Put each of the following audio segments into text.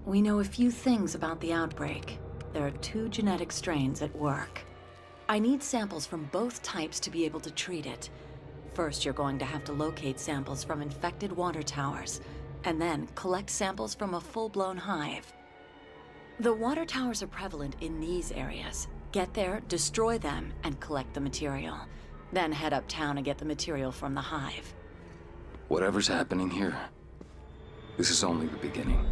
We know a few things about the outbreak. There are 2 genetic strains at work. I need samples from both types to be able to treat it. First, you're going to have to locate samples from infected water towers, and then collect samples from a full-blown hive. The water towers are prevalent in these areas. Get there, destroy them, and collect the material. Then head uptown and get the material from the hive. Whatever's happening here, this is only the beginning.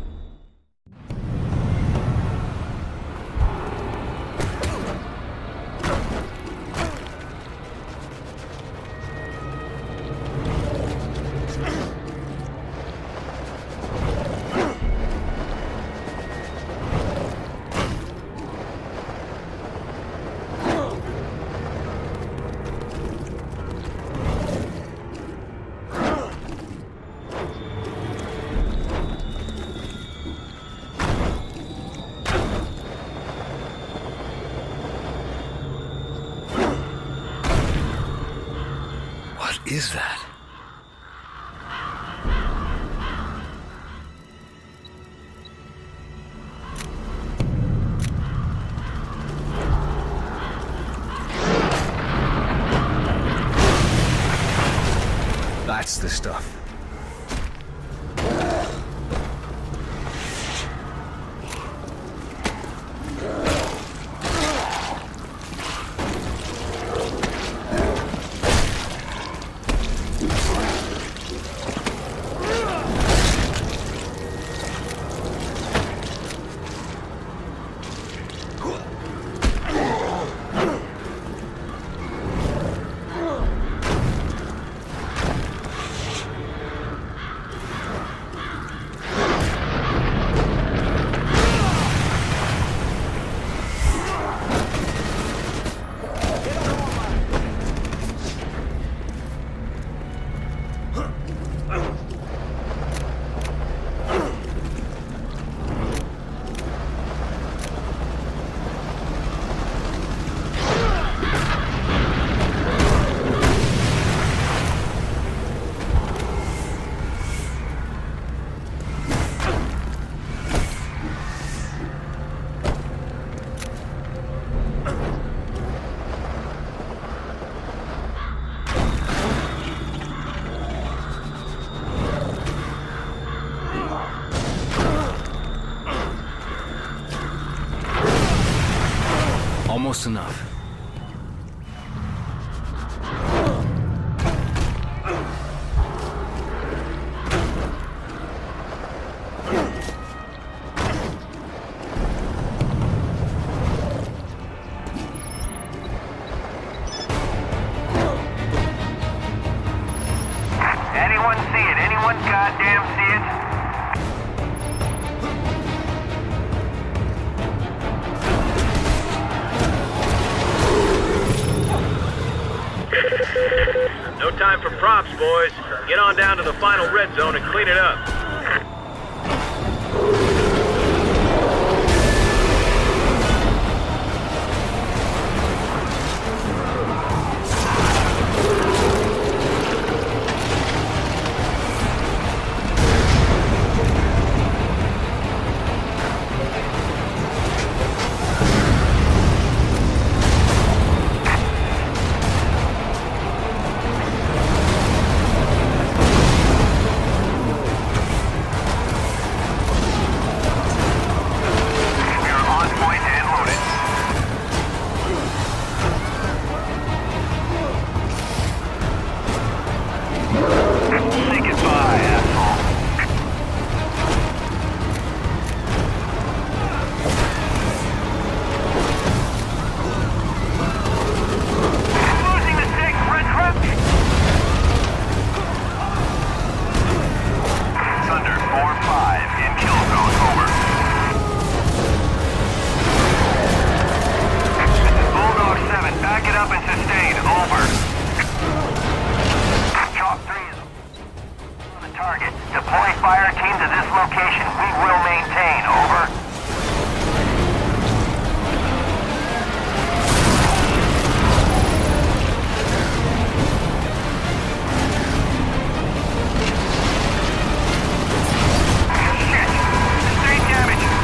What is that? That's the stuff. Almost enough. Anyone see it? Anyone goddamn see it? No time for props, boys. Get on down to the final red zone and clean it up. Deploy fire team to this location. We will maintain. Over. Shit! Sustained damage.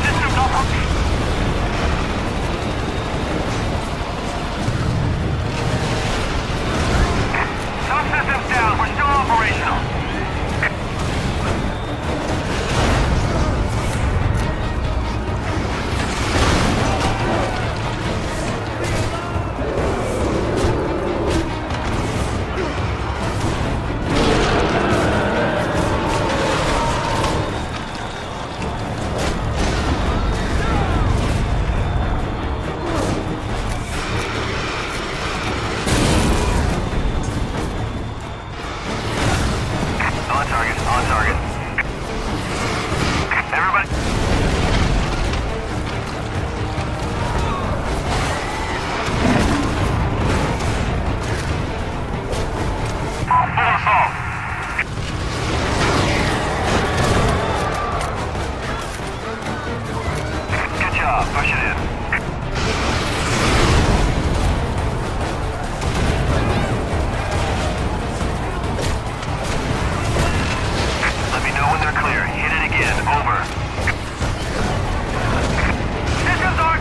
begin. Over. Systems are...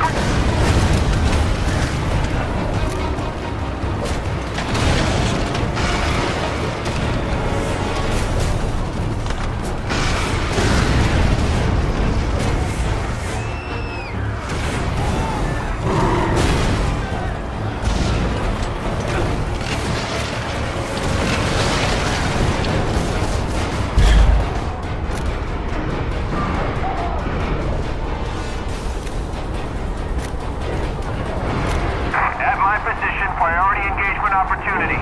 At my position, priority engagement opportunity.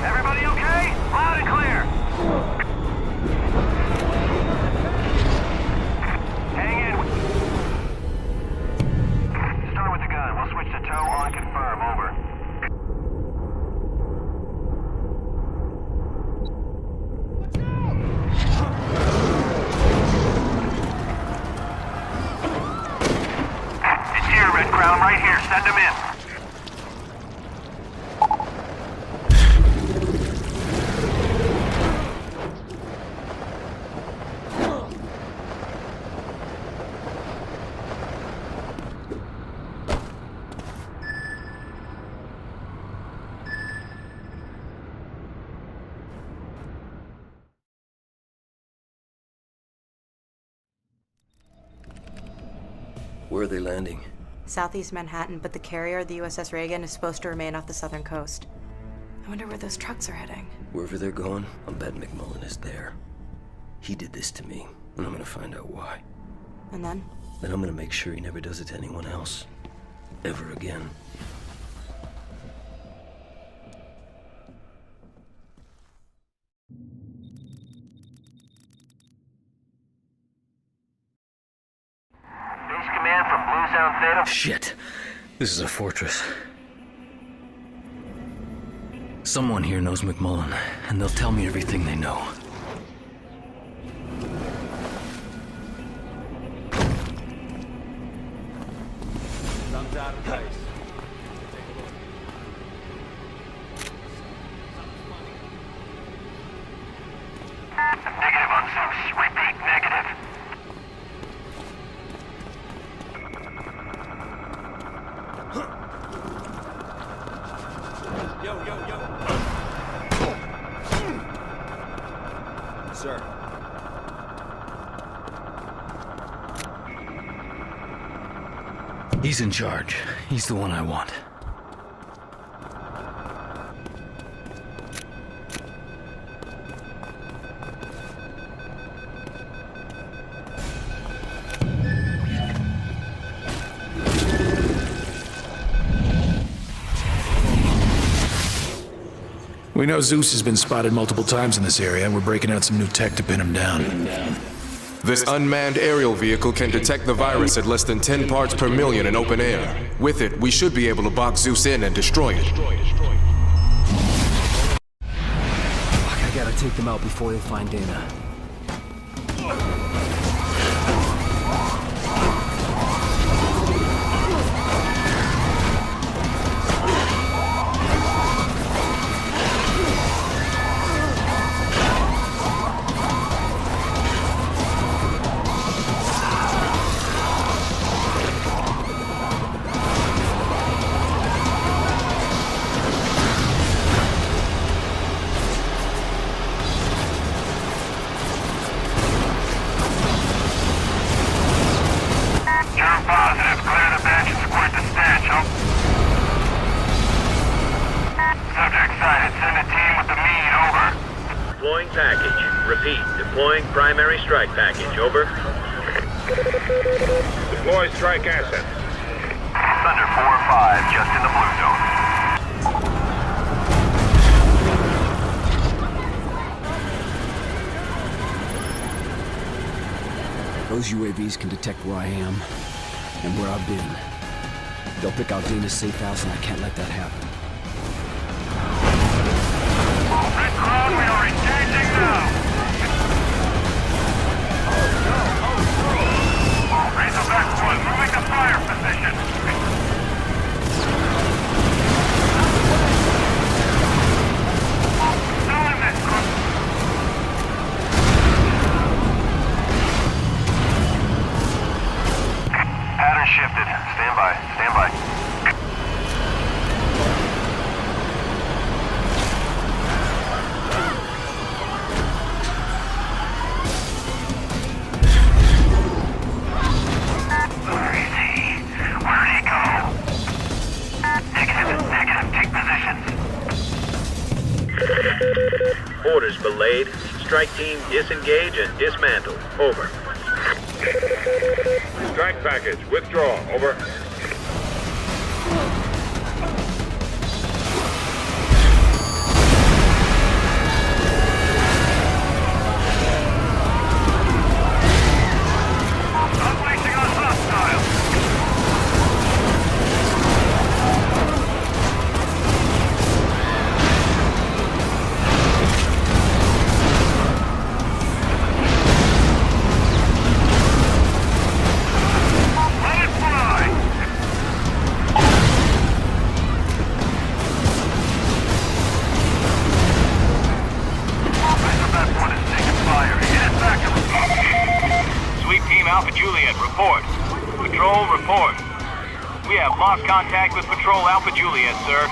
Everybody okay? Loud and clear. Hang in. Start with the gun. We'll switch to tow on confirm. Over. It's here, Red Crown. Right here. Send them in. Where are they landing? Southeast Manhattan, but the carrier, the USS Reagan, is supposed to remain off the southern coast. I wonder where those trucks are heading. Wherever they're going, I'm betting McMullen is there. He did this to me, and I'm gonna find out why. And then? Then I'm gonna make sure he never does it to anyone else. Ever again. Base command from Blue Sound Theta. Shit. This is a fortress. Someone here knows McMullen, and they'll tell me everything they know. Something's out of place. Negative on Zeus. Repeat, negative. Yo, yo, yo. Sir. He's in charge. He's the one I want. We know Zeus has been spotted multiple times in this area, and we're breaking out some new tech to pin him down. This unmanned aerial vehicle can detect the virus at less than 10 parts per million in open air. With it, we should be able to box Zeus in and destroy it. Fuck, I gotta take them out before they find Dana. You're positive. Clear the bench and squirt the stench. Subject sighted. Send a team with the meat. Over. Deploying package. Repeat, deploying primary strike package. Over. Deploy strike asset. Thunder 4-5, just in the blue zone. Those UAVs can detect where I am and where I've been. They'll pick out Dana's safe house, and I can't let that happen. Red Crown, we are engaging now. Raise the Stand by. Stand by. Where is he? Where'd he go? Negative. Negative. Take positions. Orders belayed. Strike team disengage and dismantle. Over. Strike package, withdraw. Over. Unleashing on hostile. Let it fly. Razorback 1 is taking fire. Hit it back. Sweep team Alpha Juliet, report. Patrol, report. We have lost contact with Patrol Alpha Juliet, sir.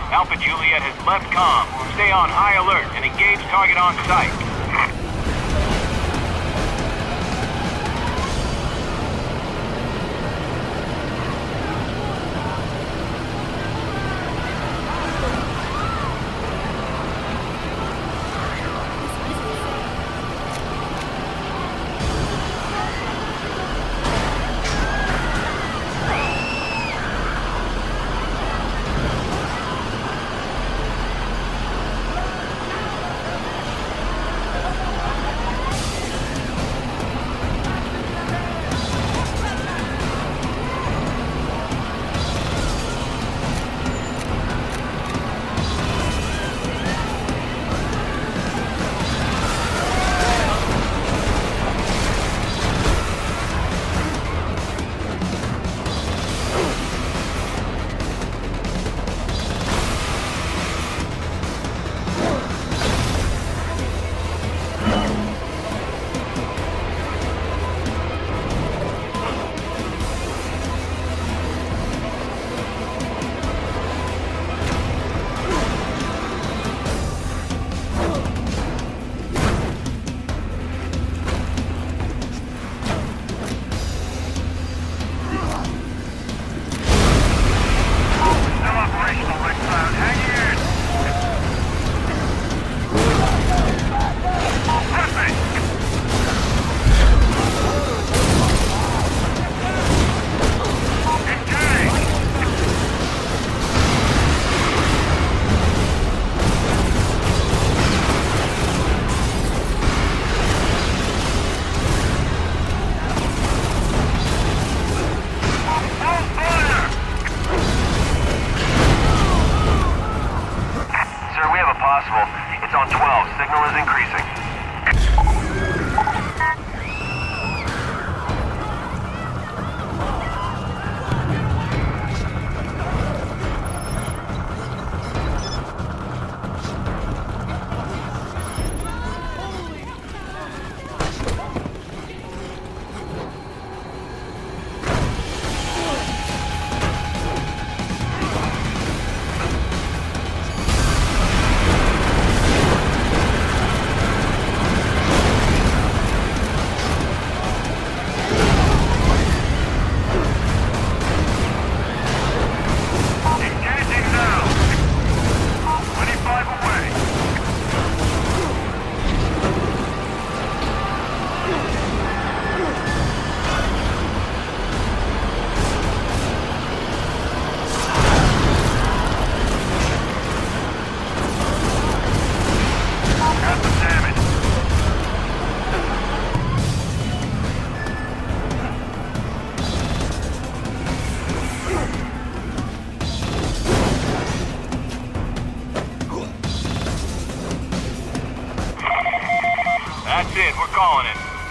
Alpha Juliet has left comm. Stay on high alert and engage target on sight.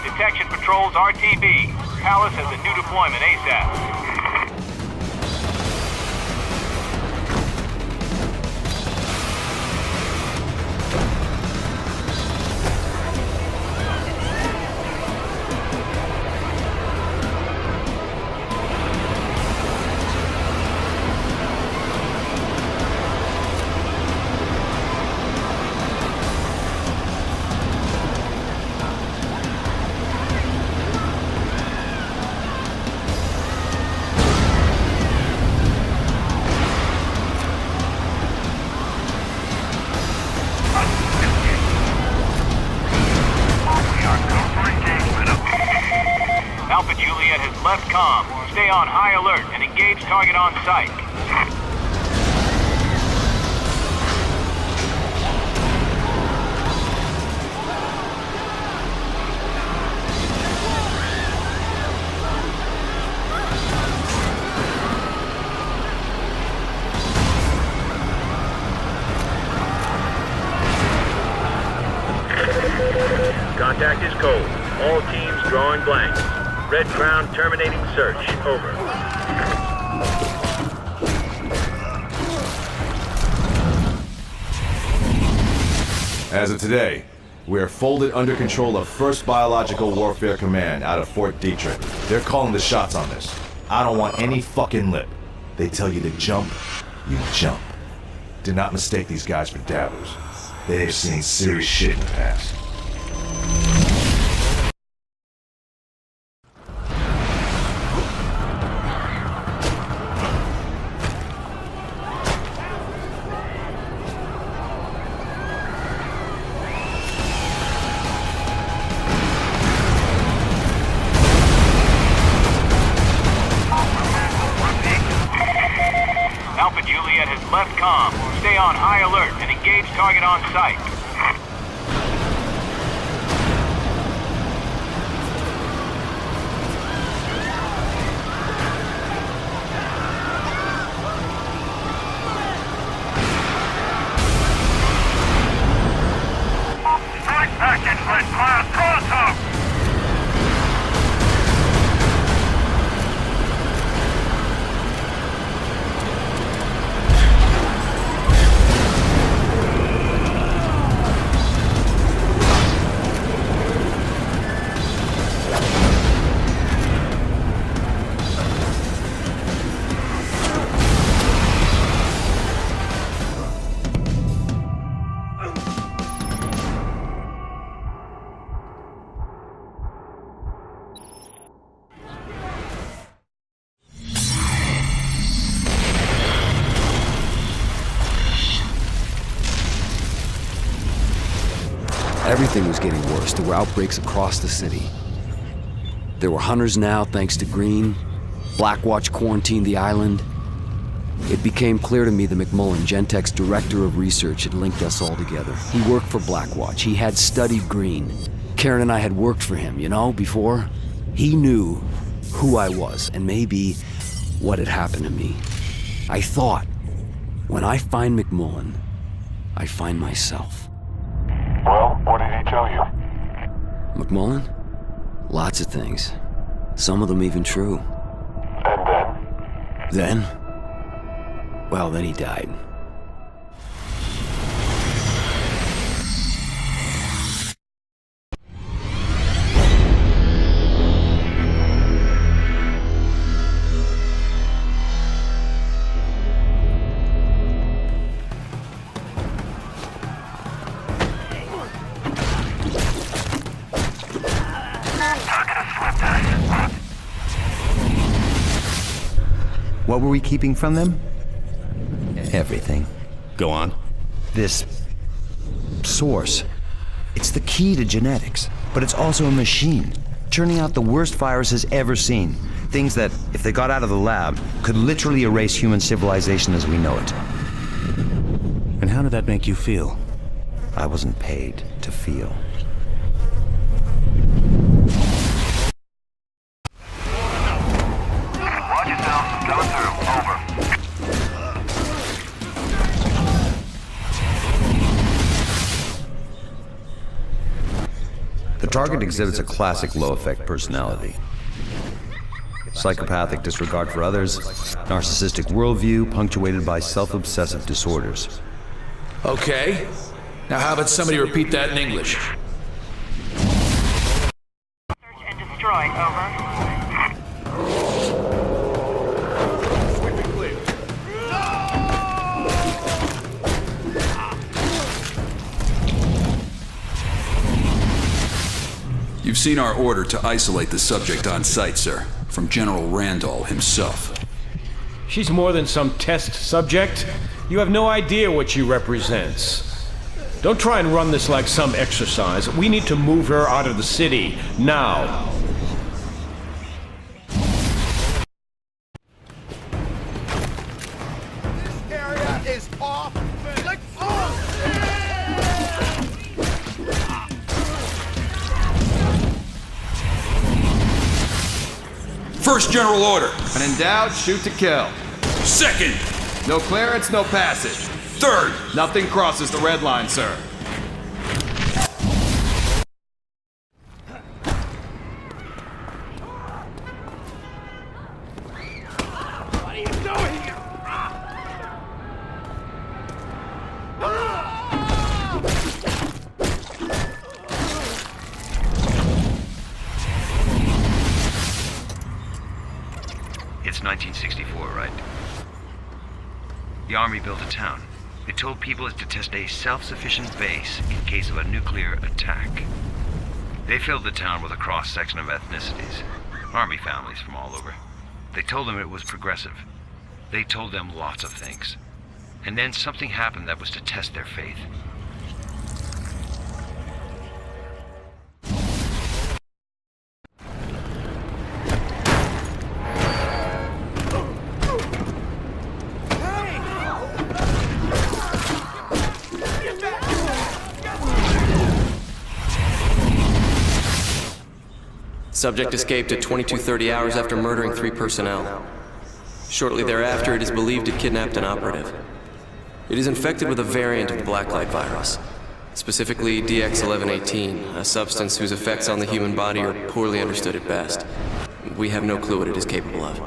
Detection patrols RTB. Palace has a new deployment ASAP. Alpha Juliet has left comm. Stay on high alert and engage target on sight. Contact is cold. All teams drawing blanks. Red Crown terminating search. Over. As of today, we are folded under control of 1st Biological Warfare Command out of Fort Detrick. They're calling the shots on this. I don't want any fucking lip. They tell you to jump, you jump. Do not mistake these guys for dabbers. They've seen serious shit in the past. Alpha Juliet has left comm. Stay on high alert and engage target on sight. Strike package, Red Cloud, cross up! Everything was getting worse. There were outbreaks across the city. There were hunters now, thanks to Green. Blackwatch quarantined the island. It became clear to me that McMullen, Gentek's director of research, had linked us all together. He worked for Blackwatch. He had studied Green. Karen and I had worked for him, you know, before. He knew who I was and maybe what had happened to me. I thought, when I find McMullen, I find myself. Well, what did he tell you? McMullen? Lots of things. Some of them even true. And then? Then? Well, then he died. What were we keeping from them? Everything. Go on. This source. It's the key to genetics, but it's also a machine, churning out the worst viruses ever seen. Things that, if they got out of the lab, could literally erase human civilization as we know it. And how did that make you feel? I wasn't paid to feel. Watch yourself. Coming through. Over. The target exhibits a classic low-effect personality. Psychopathic disregard for others, narcissistic worldview punctuated by self-obsessive disorders. Okay. Now how about somebody repeat that in English? Search and destroy, over. You've seen our order to isolate the subject on site, sir, from General Randall himself. She's more than some test subject. You have no idea what she represents. Don't try and run this like some exercise. We need to move her out of the city, now. This area is off. First general order. When in doubt, shoot to kill. Second. No clearance, no passage. Third. Nothing crosses the red line, sir. What are you doing here? It's 1964, right? The Army built a town. They told people it's to test a self-sufficient base in case of a nuclear attack. They filled the town with a cross-section of ethnicities. Army families from all over. They told them it was progressive. They told them lots of things. And then something happened that was to test their faith. Subject escaped at 22:30 hours after murdering 3 personnel. Shortly thereafter, it is believed it kidnapped an operative. It is infected with a variant of the blacklight virus, specifically DX1118, a substance whose effects on the human body are poorly understood at best. We have no clue what it is capable of.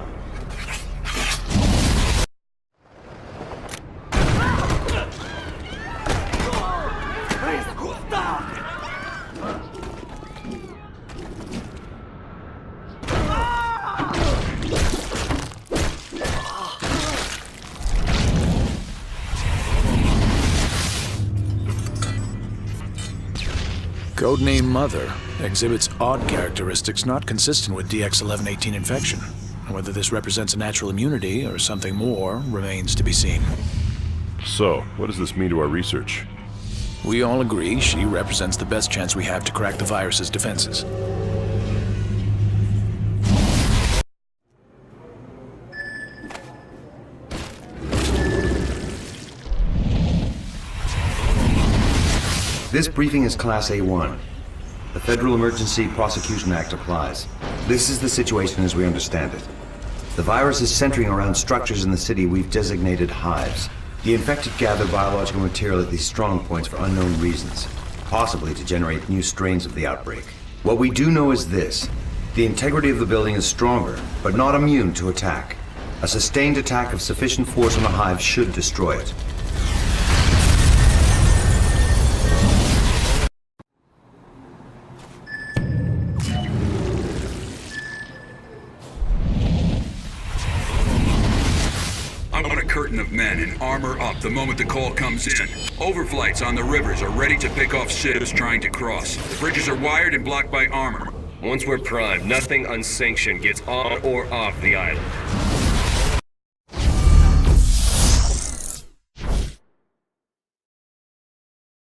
Codename Mother exhibits odd characteristics not consistent with DX1118 infection. Whether this represents a natural immunity or something more remains to be seen. So, what does this mean to our research? We all agree she represents the best chance we have to crack the virus's defenses. This briefing is Class A1. The Federal Emergency Prosecution Act applies. This is the situation as we understand it. The virus is centering around structures in the city we've designated hives. The infected gather biological material at these strong points for unknown reasons, possibly to generate new strains of the outbreak. What we do know is this: the integrity of the building is stronger, but not immune to attack. A sustained attack of sufficient force on the hive should destroy it. Curtain of men in armor up the moment the call comes in. Overflights on the rivers are ready to pick off ships trying to cross. The bridges are wired and blocked by armor. Once we're primed, nothing unsanctioned gets on or off the island.